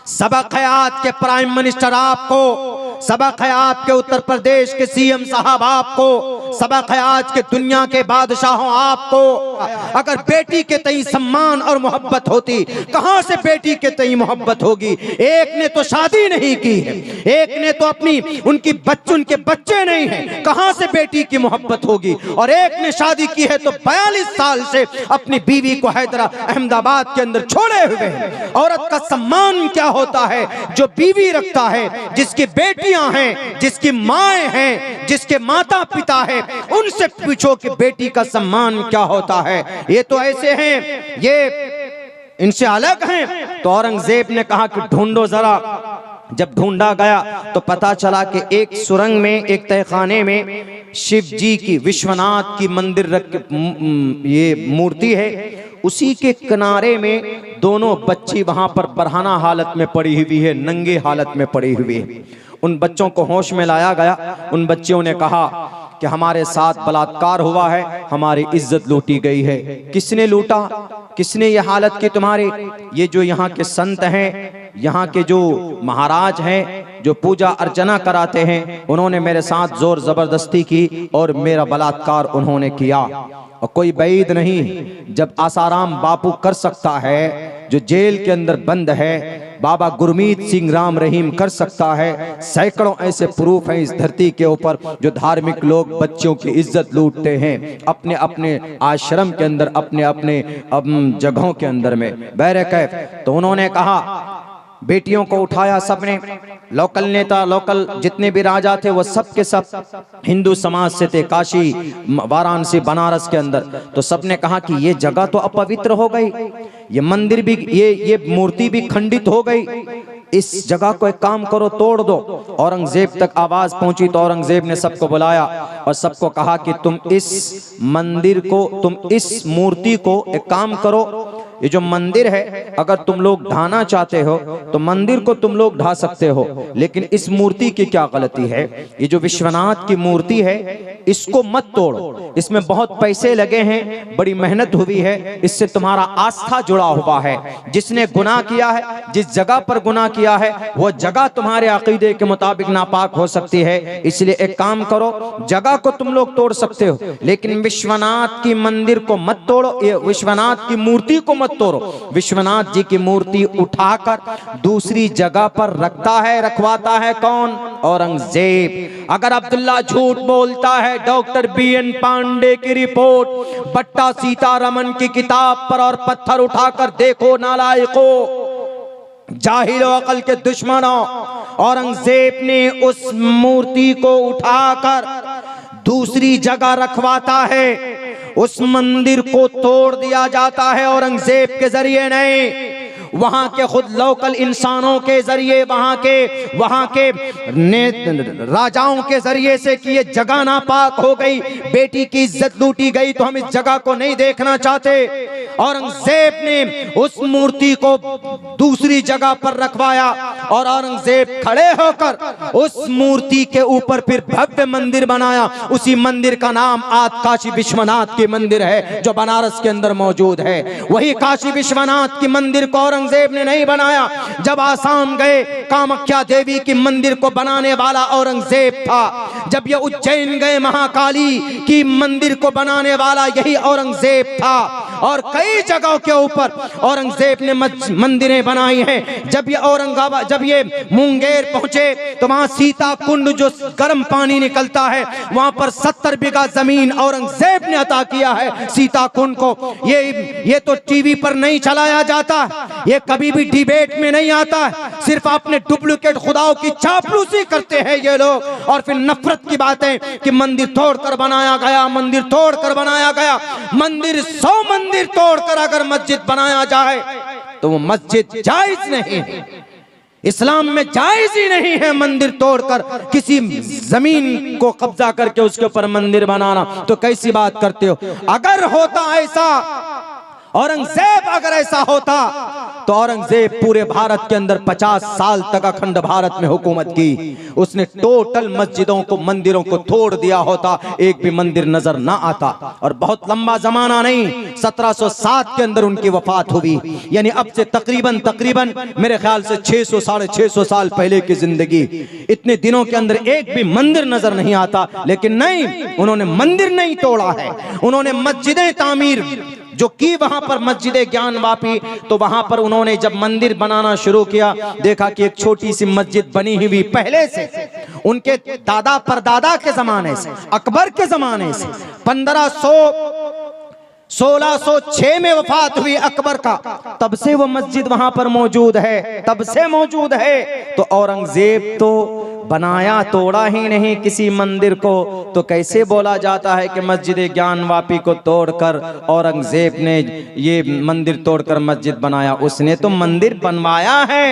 सबक है आज के प्राइम मिनिस्टर आपको, सबक है आपके उत्तर प्रदेश के सीएम साहब आपको, सबक है आज के दुनिया के बादशाहों आपको। अगर बेटी के तई सम्मान और मोहब्बत होती, कहां से बेटी के तई मोहब्बत होगी? एक ने तो शादी नहीं की है, एक ने तो अपनी उनके बच्चे नहीं हैं, कहां से बेटी की मोहब्बत होगी? और एक ने शादी की है तो 42 साल से अपनी बीवी को अहमदाबाद के अंदर छोड़े हुए हैं। औरत का सम्मान क्या होता है? जो बीवी रखता है, जिसकी बेटियां हैं, जिसकी माएँ हैं, जिसके माता पिता है, उनसे पूछो कि बेटी का सम्मान क्या होता है। ये तो ऐसे हैं, ये इनसे अलग हैं। तो औरंगजेब ने कहा कि ढूंढो जरा। जब ढूंढा गया तो पता चला कि एक सुरंग में, एक तहखाने में शिव जी की, विश्वनाथ की मंदिर ये मूर्ति है। उसी के किनारे में दोनों बच्ची वहां पर बरहाना हालत में पड़ी हुई है, नंगे हालत में पड़ी हुई है। उन बच्चों को होश में लाया गया। उन बच्चियों ने कहा कि हमारे साथ बलात्कार हुआ है, हमारी इज्जत लूटी गई है। किसने लूटा? किसने ये हालत की तुम्हारी? ये जो यहाँ के संत हैं, यहाँ के जो महाराज हैं, जो पूजा अर्चना कराते हैं, उन्होंने मेरे साथ जोर जबरदस्ती की और मेरा बलात्कार उन्होंने किया। और कोई बैद नहीं, जब आसाराम बापू कर सकता है, जो जेल के अंदर बंद है, बाबा गुरमीत सिंह राम रहीम कर सकता है। सैकड़ों ऐसे प्रूफ हैं इस धरती के ऊपर जो धार्मिक लोग बच्चों की इज्जत लूटते हैं अपने अपने आश्रम के अंदर, अपने अपने जगहों के अंदर में बैरकैफ। तो उन्होंने कहा, बेटियों को उठाया सबने। लोकल नेता, लोकल जितने भी राजा थे वो सब के सब हिंदू समाज से थे, काशी, वाराणसी, बनारस के अंदर। तो सबने कहा कि ये जगह तो अपवित्र हो गई, ये मंदिर भी, ये मूर्ति भी खंडित हो गई, इस जगह को एक काम करो, तोड़ दो। औरंगजेब तक आवाज पहुंची तो औरंगजेब ने सबको बुलाया और सबको कहा कि तुम इस मंदिर को, तुम इस मूर्ति को एक काम करो, ये जो मंदिर है अगर तुम लोग ढाना चाहते हो तो मंदिर को तुम लोग ढा सकते हो, लेकिन इस मूर्ति की क्या गलती है? ये जो विश्वनाथ की मूर्ति है इसको मत तोड़ो, इसमें बहुत पैसे लगे हैं, बड़ी मेहनत हुई है, इससे तुम्हारा आस्था जुड़ा हुआ है। जिसने गुनाह किया है, जिस जगह पर गुनाह किया है, वो जगह तुम्हारे अकीदे के मुताबिक नापाक हो सकती है। इसलिए एक काम करो, जगह को तुम लोग तोड़ सकते हो लेकिन विश्वनाथ की मंदिर को मत तोड़ो, ये विश्वनाथ की मूर्ति को मत तोड़ो। विश्वनाथ जी की मूर्ति उठाकर दूसरी जगह पर रखवाता है कौन? औरंगजेब। अगर अब्दुल्ला झूठ बोलता है, डॉक्टर BN पांडे की रिपोर्ट, बट्टा सीतारमन की किताब पर और पत्थर उठाकर देखो नालायको, जाहिलो, अकल के दुश्मनों। औरंगजेब ने उस मूर्ति को उठाकर दूसरी जगह रखवाता है, उस मंदिर को तोड़ दिया जाता है औरंगजेब के जरिए नहीं, वहां के खुद लोकल इंसानों के जरिए, वहां के राजाओं के जरिए से कि ये जगह नापाक हो गई, बेटी की इज्जत लूटी गई, तो हम इस जगह को नहीं देखना चाहते। औरंगजेब ने उस मूर्ति को दूसरी जगह पर रखवाया और औरंगजेब खड़े होकर उस मूर्ति के ऊपर फिर भव्य मंदिर बनाया। उसी मंदिर का नाम आज काशी विश्वनाथ की मंदिर है जो बनारस के अंदर मौजूद है। वही काशी विश्वनाथ की मंदिर को औरंगजेब ने नहीं बनाया। जब आसाम गए, कामाख्या देवी की मंदिर को बनाने वाला औरंगजेब था। जब ये उज्जैन गए, महाकाली की मंदिर को बनाने वाला यही औरंगजेब था। और कई जगहों के ऊपर औरंगजेब ने मंदिरें बनाई हैं। जब ये औरंगाबाद, जब ये मुंगेर पहुंचे तो वहां सीता कुंड जो गर्म पानी निकलता है, वहां पर 70 बीघा जमीन औरंगजेब ने अता किया है सीता कुंड को। ये तो टीवी पर नहीं चलाया जाता, ये कभी भी डिबेट में नहीं आता, सिर्फ अपने डुप्लीकेट खुदाओं की चापलूसी करते हैं ये लोग। और फिर नफरत की बातें कि मंदिर तोड़कर बनाया गया, मंदिर तोड़कर बनाया गया। मंदिर 100 मंदिर तोड़कर अगर मस्जिद बनाया जाए तो वो मस्जिद जायज नहीं है। इस्लाम में जायज ही नहीं है मंदिर तोड़कर किसी जमीन को कब्जा करके उसके ऊपर मंदिर बनाना। तो कैसी बात करते हो? अगर होता ऐसा औरंगजेब अगर ऐसा होता तो औरंगजेब पूरे भारत के अंदर 50 साल तक अखंड भारत में हुकूमत की। उसने टोटल मस्जिदों को, मंदिरों को तोड़ दिया होता, एक भी मंदिर नजर ना आता। और बहुत लंबा जमाना नहीं, 1707 के अंदर उनकी वफात हुई। यानी अब से तकरीबन मेरे ख्याल से 600 साढ़े 600 साल पहले की जिंदगी। इतने दिनों के अंदर एक भी मंदिर नजर नहीं आता, लेकिन नहीं, उन्होंने मंदिर नहीं तोड़ा है, उन्होंने मस्जिदें तामीर जो की वहां पर मस्जिद ज्ञानवापी। तो वहां पर उन्होंने जब मंदिर बनाना शुरू किया, देखा कि एक छोटी सी मस्जिद बनी हुई पहले से, उनके दादा परदादा के जमाने से, अकबर के जमाने से। 1606 में वफात हुई अकबर का, तब से वो मस्जिद वहां पर मौजूद है, तब से मौजूद है। तो औरंगजेब तो बनाया तोड़ा ही नहीं किसी मंदिर को, तो कैसे बोला जाता है कि मस्जिद ज्ञानवापी को तोड़कर औरंगजेब ने ये मंदिर तोड़कर मस्जिद बनाया? उसने तो मंदिर बनवाया है,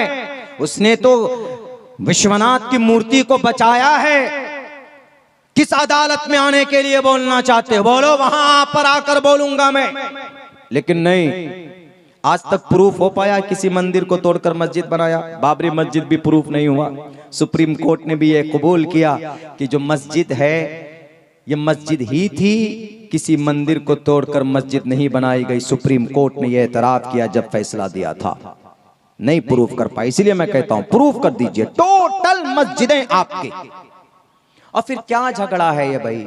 उसने तो विश्वनाथ की मूर्ति को बचाया है। किस अदालत में आने के लिए बोलना चाहते हो? बोलो, वहां पर आकर बोलूंगा मैं। लेकिन नहीं, आज तक प्रूफ हो पाया किसी मंदिर को तोड़कर मस्जिद बनाया? बाबरी मस्जिद भी प्रूफ नहीं हुआ। सुप्रीम कोर्ट ने भी ये कबूल किया कि जो मस्जिद है ये मस्जिद ही थी, किसी मंदिर को तोड़कर मस्जिद नहीं बनाई गई। सुप्रीम कोर्ट ने यह एतराफ किया जब फैसला दिया था। नहीं प्रूफ कर पाए, इसलिए मैं कहता हूं प्रूफ कर दीजिए, टोटल मस्जिदें आपके। और फिर क्या झगड़ा है ये भाई?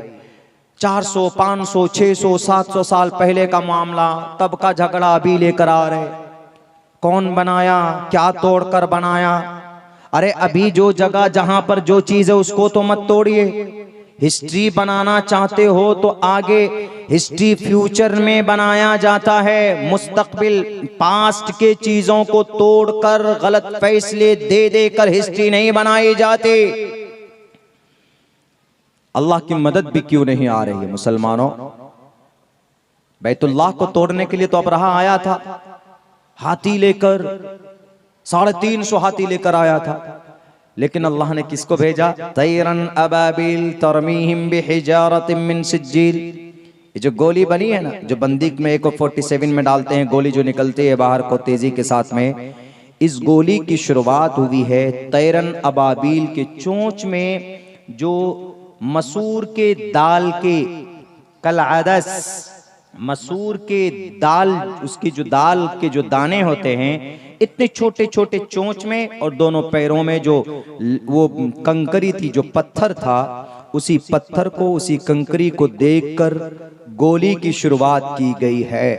400, 500, 600, 700 साल पहले का मामला, तब का झगड़ा अभी लेकर आ रहे। कौन बनाया, क्या तोड़कर बनाया? अरे अभी जो जगह जहां पर जो चीज है उसको तो मत तोड़िए। हिस्ट्री बनाना चाहते हो तो आगे हिस्ट्री फ्यूचर में बनाया जाता है, मुस्तकबिल पास्ट के चीजों को तोड़कर गलत फैसले दे देकर हिस्ट्री नहीं बनाई जाती। अल्लाह की मदद भी क्यों नहीं आ रही है मुसलमानों? बैतुल्लाह को तोड़ने के लिए तो अबरहा आया था, हाथी लेकर, 350 हाथी लेकर आया था। लेकिन अल्लाह ने किसको भेजा? तैरन अबाबिल तरमीहिम बिहिजारतिम मिन सिज्जील। ये जो गोली बनी है ना, जो बंदूक में AK-47 में डालते हैं, गोली जो निकलती है बाहर को तेजी के साथ में, इस गोली की शुरुआत हुई है तैरन अबाबिल के चोंच में, जो मसूर के दाल के कलअदस, मसूर के दाल, उसकी जो दाल के जो दाने होते हैं इतने छोटे छोटे चोंच में, और दोनों पैरों में जो वो कंकरी थी, जो पत्थर था, उसी पत्थर को, उसी कंकरी को देखकर गोली की शुरुआत की गई है।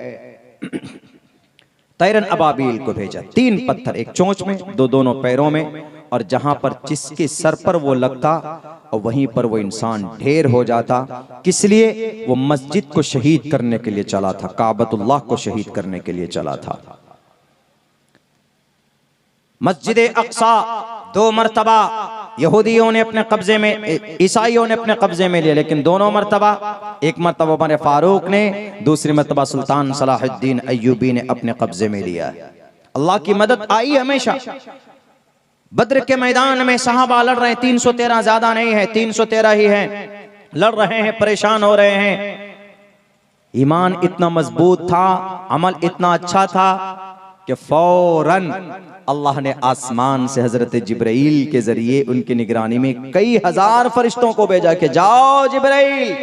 तैरन अबाबिल को भेजा, 3 पत्थर, एक चोंच में, दोनों पैरों में, और जहां पर जिसके सर पर वो लगता और वहीं पर वो इंसान ढेर हो जाता। किस लिए? वो मस्जिद को शहीद करने के लिए चला था, काबतुल्लाह को शहीद करने के लिए चला था। मस्जिद अक्सा 2 मरतबा यहूदियों ने अपने कब्जे में, ईसाइयों ने अपने कब्जे में लिया, लेकिन दोनों मरतबा, एक मरतबा उमर फारूक ने, दूसरी मरतबा सुल्तान सलाहुद्दीन अय्यूबी ने अपने कब्जे में लिया। अल्लाह की मदद आई हमेशा। बद्र के मैदान में सहाबा लड़ रहे हैं, 313 ज्यादा नहीं है, 313 ही है, लड़ रहे हैं, परेशान हो रहे हैं। ईमान इतना मजबूत था, अमल इतना अच्छा था कि फौरन अल्लाह ने आसमान से हजरत जिब्राइल के जरिए उनकी निगरानी में कई हजार फरिश्तों को भेजा कि जाओ जिब्राइल,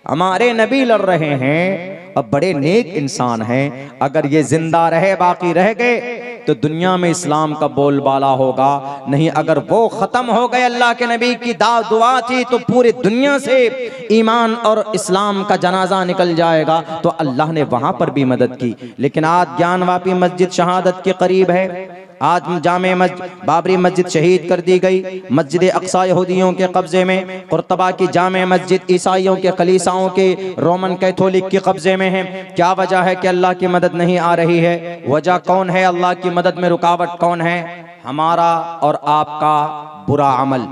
हमारे नबी लड़ रहे हैं, अब बड़े नेक इंसान हैं, अगर ये जिंदा रहे, बाकी रह गए तो दुनिया में इस्लाम का बोलबाला होगा, नहीं अगर वो खत्म हो गए, अल्लाह के नबी की दुआ थी, तो पूरी दुनिया से ईमान और इस्लाम का जनाजा निकल जाएगा। तो अल्लाह ने वहां पर भी मदद की। लेकिन आज ज्ञानवापी मस्जिद शहादत के करीब है, आज जामे मस्जिद बाबरी मस्जिद शहीद कर दी गई, मस्जिद अक्सा यहूदियों के कब्जे में, कुर्तबा की जामे मस्जिद ईसाइयों के कलीसाओं के, रोमन कैथोलिक के कब्जे में है। क्या वजह है कि अल्लाह की मदद नहीं आ रही है? वजह कौन है? अल्लाह की मदद में रुकावट कौन है? हमारा और आपका बुरा अमल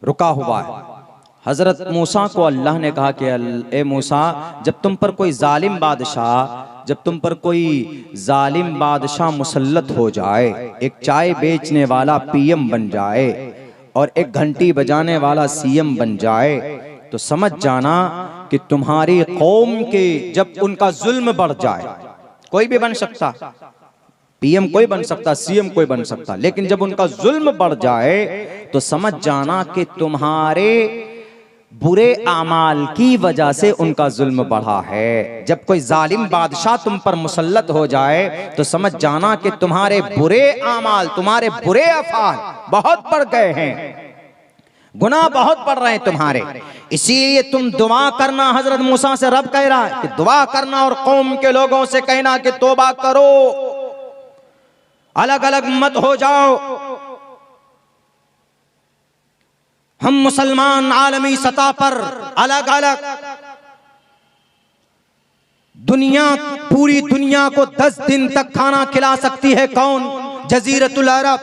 रुका हुआ है। हजरत मूसा को अल्लाह ने कहा कि ए मूसा, जब तुम पर कोई जालिम बादशाह, जब तुम पर कोई जालिम बादशाह मुसल्लत हो जाए, एक चाय बेचने वाला PM बन जाए और एक घंटी बजाने वाला CM बन जाए, तो समझ जाना कि तुम्हारी कौम के जब उनका जुल्म बढ़ जाए, कोई भी बन सकता, पीएम कोई बन सकता, सीएम कोई बन सकता, लेकिन जब उनका जुल्म बढ़ जाए तो समझ जाना कि तुम्हारे बुरे आमाल की वजह से उनका जुल्म बढ़ा है। जब कोई जालिम बादशाह तुम पर मुसल्लत हो जाए तो समझ जाना कि तुम्हारे बुरे आमाल, तुम्हारे बुरे अफआल बहुत बढ़ गए हैं, गुनाह बहुत बढ़ रहे हैं तुम्हारे। इसीलिए तुम दुआ करना, हजरत मूसा से रब कह रहा है कि दुआ करना और कौम के लोगों से कहना कि तौबा करो, अलग अलग मत हो जाओ। हम मुसलमान आलमी सतह पर अलग अलग, दुनिया, पूरी दुनिया को 10 दिन तक खाना खिला सकती है कौन? जजीरतुल अरब।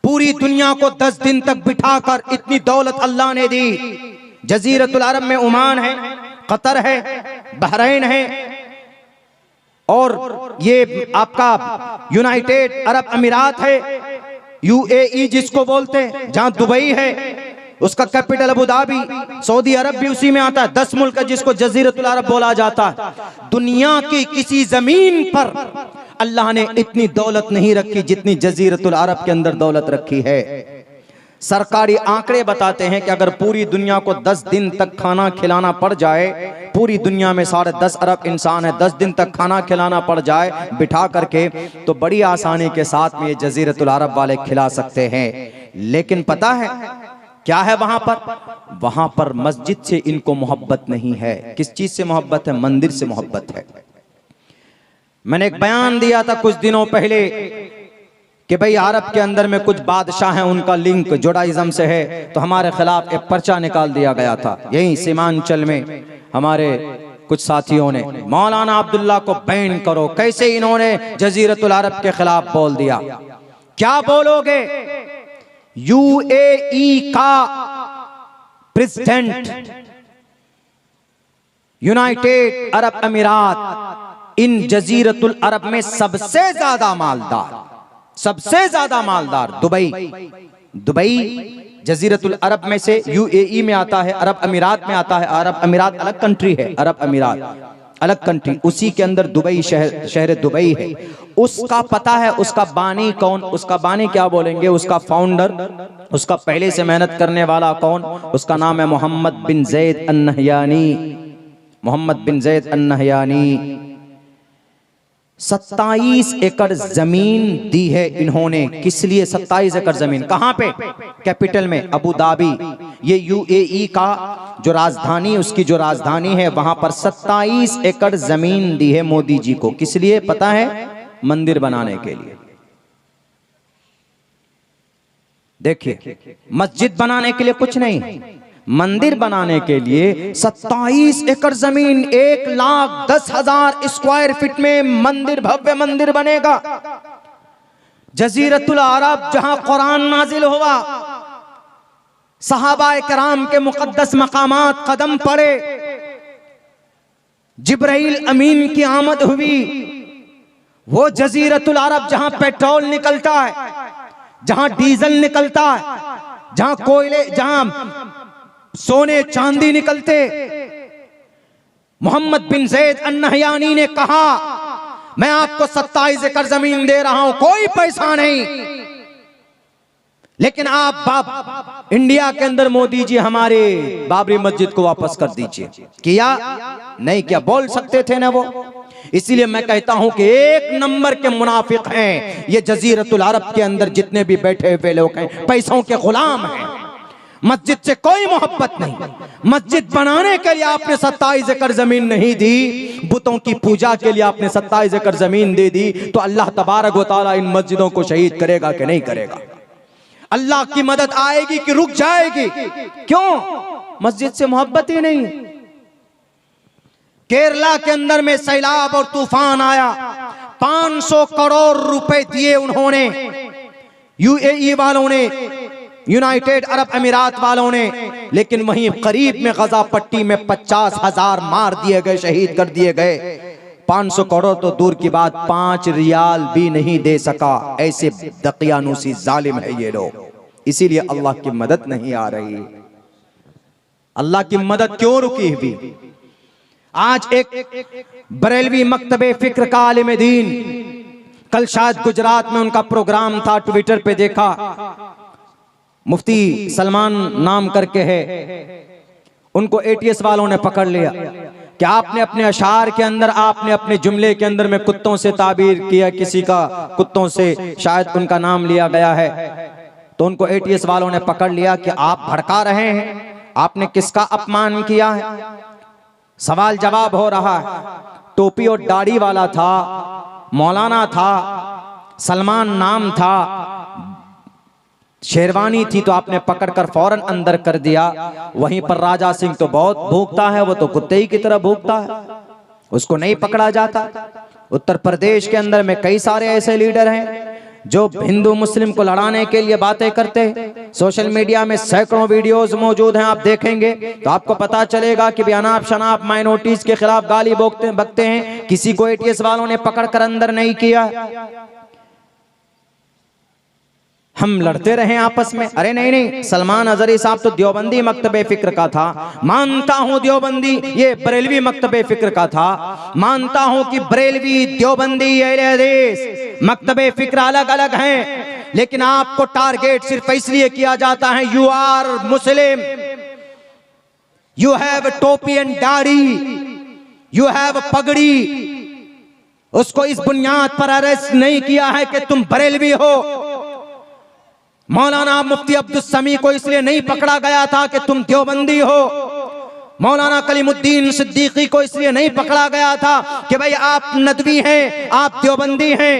पूरी दुनिया को 10 दिन तक बिठाकर इतनी दौलत अल्लाह ने दी। जजीरतुल अरब में ओमान है, कतर है, बहरीन है और ये आपका यूनाइटेड अरब अमीरात है, यूएई जिसको बोलते हैं, जहां दुबई है, उसका कैपिटल अबू धाबी, सऊदी अरब भी उसी में आता है। 10 मुल्क जिसको जजीरतुल अरब बोला जाता है। दुनिया की किसी जमीन पर अल्लाह ने इतनी दौलत नहीं रखी जितनी जजीरतुल अरब के अंदर दौलत रखी है। सरकारी आंकड़े बताते हैं कि अगर पूरी दुनिया को 10 दिन तक खाना खिलाना पड़ जाए, पूरी दुनिया में 10.5 अरब इंसान है, 10 दिन तक खाना खिलाना पड़ जाए बिठा करके, तो बड़ी आसानी के साथ में ये जजीरतुल अरब वाले खिला सकते हैं। लेकिन पता है क्या है वहां पर? वहां पर मस्जिद से इनको मोहब्बत नहीं है। किस चीज से मोहब्बत है? मंदिर से मोहब्बत है। मैंने एक बयान दिया था कुछ दिनों पहले कि भाई अरब के अंदर में कुछ बादशाह हैं, उनका लिंक जुडाइज्म से है, तो हमारे खिलाफ एक पर्चा निकाल दिया गया था। यही सीमांचल में हमारे कुछ साथियों ने मौलाना अब्दुल्ला को बैन करो। कैसे इन्होंने जजीरतुल अरब के खिलाफ बोल दिया? क्या बोलोगे? यूएई का प्रेसिडेंट, यूनाइटेड अरब अमीरात, इन जजीरतुल अरब में सबसे ज्यादा मालदार, सबसे ज्यादा मालदार दुबई जजीरतुल अरब में से यूएई में आता है, अरब अमीरात में आता है। अरब अमीरात अलग कंट्री है, अरब अमीरात अलग कंट्री, उसी के अंदर दुबई शहर दुबई है। उसका पता है उसका बानी कौन? उसका बानी क्या बोलेंगे? उसका फाउंडर, उसका पहले से मेहनत करने वाला कौन? उसका नाम है मोहम्मद बिन जैद अन-नहयानी। मोहम्मद बिन जैद अन-नहयानी 27 एकड़ जमीन दी है इन्होंने। किस लिए 27 एकड़ जमीन? कहां पे? कैपिटल में, अबू धाबी। ये यूएई का जो राजधानी, उसकी जो राजधानी है, वहां पर 27 एकड़ जमीन दी है मोदी जी को। किस लिए पता है? मंदिर बनाने के लिए। देखिए, मस्जिद बनाने के लिए कुछ नहीं, मंदिर बनाने के लिए 27 एकड़ जमीन, 1,10,000 स्क्वायर फीट में मंदिर, भव्य मंदिर बनेगा। जजीरतुल अरब जहां कुरान नाजिल हुआ, सहाबा किराम के मुकद्दस मकामात कदम पड़े, जिब्राइल अमीन की आमद हुई, वो जजीरतुल अरब जहां पेट्रोल निकलता है, जहां डीजल निकलता है, जहां कोयले, जहां सोने चांदी निकलते, मोहम्मद बिन जैद अन-नहयानी ने कहा मैं आपको 27 एकड़ जमीन दे रहा हूं, कोई पैसा नहीं, लेकिन आप इंडिया के अंदर मोदी जी हमारे बाबरी मस्जिद को वापस कर दीजिए। किया? नहीं किया। बोल सकते थे ना वो। इसीलिए मैं कहता हूं कि एक नंबर के मुनाफिक हैं ये जजीरतुल अरब के अंदर जितने भी बैठे हुए लोग हैं, पैसों के गुलाम हैं। मस्जिद से कोई मोहब्बत नहीं। मस्जिद बनाने के लिए आपने 27 एकड़ जमीन नहीं दी, बुतों की पूजा के लिए आपने 27 एकड़ जमीन दे दी, तो अल्लाह तबारक व तआला इन मस्जिदों को शहीद करेगा कि नहीं करेगा? अल्लाह की मदद आएगी कि रुक जाएगी? क्यों? मस्जिद से मोहब्बत ही नहीं। केरला के अंदर में सैलाब और तूफान आया, 500 करोड़ रुपए दिए उन्होंने, यूएई वालों ने, यूनाइटेड अरब अमीरात वालों ने, लेकिन वहीं करीब में गजा पट्टी में 50,000 मार दिए गए, शहीद कर दिए गए। 500 करोड़ तो दूर की बात, 5 रियाल भी नहीं दे सका। ऐसे दकियानूसी जालिम है ये लोग, इसीलिए अल्लाह की मदद नहीं आ रही। अल्लाह की मदद क्यों रुकी हुई? आज एक बरेलवी मकतबे फिक्र का आलिम दीन, कल शायद गुजरात में उनका प्रोग्राम था, ट्विटर पे देखा, मुफ्ती सलमान नाम करके है, उनको एटीएस वालों ने पकड़ लिया कि आपने अपने अशार के अंदर, आपने अपने जुमले के अंदर में कुत्तों से ताबीर किया, किसी का कुत्तों से शायद उनका नाम लिया गया है। तो उनको एटीएस वालों ने पकड़ लिया कि आप भड़का रहे हैं, आपने किसका अपमान किया है? सवाल जवाब हो रहा है। टोपी और दाढ़ी वाला था, मौलाना था, सलमान नाम था, शेरवानी थी, तो आपने पकड़कर फौरन अंदर कर दिया। वहीं पर राजा सिंह तो बहुत भूखता है, वो तो कुत्ते ही की तरह भूखता है, उसको नहीं पकड़ा जाता। उत्तर प्रदेश के अंदर में कई सारे ऐसे लीडर हैं जो हिंदू मुस्लिम को लड़ाने के लिए बातें करते हैं। सोशल मीडिया में सैकड़ों वीडियोस मौजूद हैं, आप देखेंगे तो आपको पता चलेगा कि भी अनाप शनाप माइनॉरिटीज के खिलाफ गाली बकते हैं। किसी को एटीएस वालों ने पकड़कर अंदर नहीं किया। हम लड़ते रहे आपस में? अरे नहीं नहीं, सलमान अजहरी साहब तो देवबंदी मकतबे फिक्र का था, मानता हूं देवबंदी, ये बरेलवी मकतबे फिक्र का था, मानता हूं कि बरेलवी, देवबंदी, अहले हदीस मकतबे फिक्र अलग अलग हैं, लेकिन आपको टारगेट सिर्फ इसलिए किया जाता है, you are Muslim, you have टोपी एंड दाढ़ी, यू हैव पगड़ी। उसको इस बुनियाद पर अरेस्ट नहीं किया है कि तुम बरेलवी हो। मौलाना मुफ्ती अब्दुल समी को इसलिए नहीं पकड़ा गया था कि तुम देवबंदी हो। मौलाना कलीमुद्दीन सिद्दीकी को इसलिए नहीं पकड़ा गया था कि भाई आप नदवी हैं, आप देवबंदी हैं।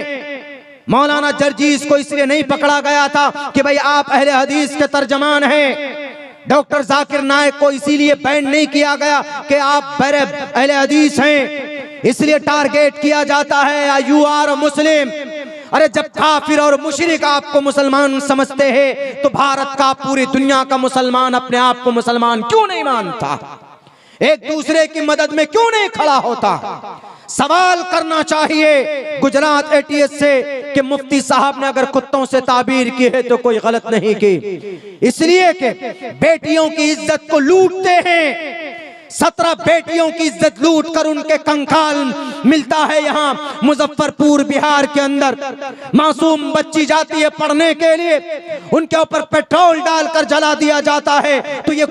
मौलाना जर्जीस को इसलिए नहीं पकड़ा गया था कि भाई आप अहले हदीस के तर्जमान हैं। डॉक्टर जाकिर नायक को इसीलिए बैन नहीं किया गया कि आप अहले हदीस हैं, इसलिए टारगेट किया जाता है यू आर मुस्लिम। अरे जब काफिर और मुशरिक आपको मुसलमान समझते हैं तो भारत का, पूरी दुनिया का मुसलमान अपने आप को मुसलमान क्यों नहीं मानता? एक दूसरे की मदद में क्यों नहीं खड़ा होता? सवाल करना चाहिए गुजरात एटीएस से कि मुफ्ती साहब ने अगर कुत्तों से ताबीर की है तो कोई गलत नहीं की, इसलिए कि बेटियों की इज्जत को लूटते हैं। 17 बेटियों की इज्जत लूट कर उनके कंकाल मिलता है यहाँ मुजफ्फरपुर बिहार के अंदर। मासूम बच्ची जाती है पढ़ने के लिए, उनके ऊपर पेट्रोल डालकर जला दिया जाता है। तो ये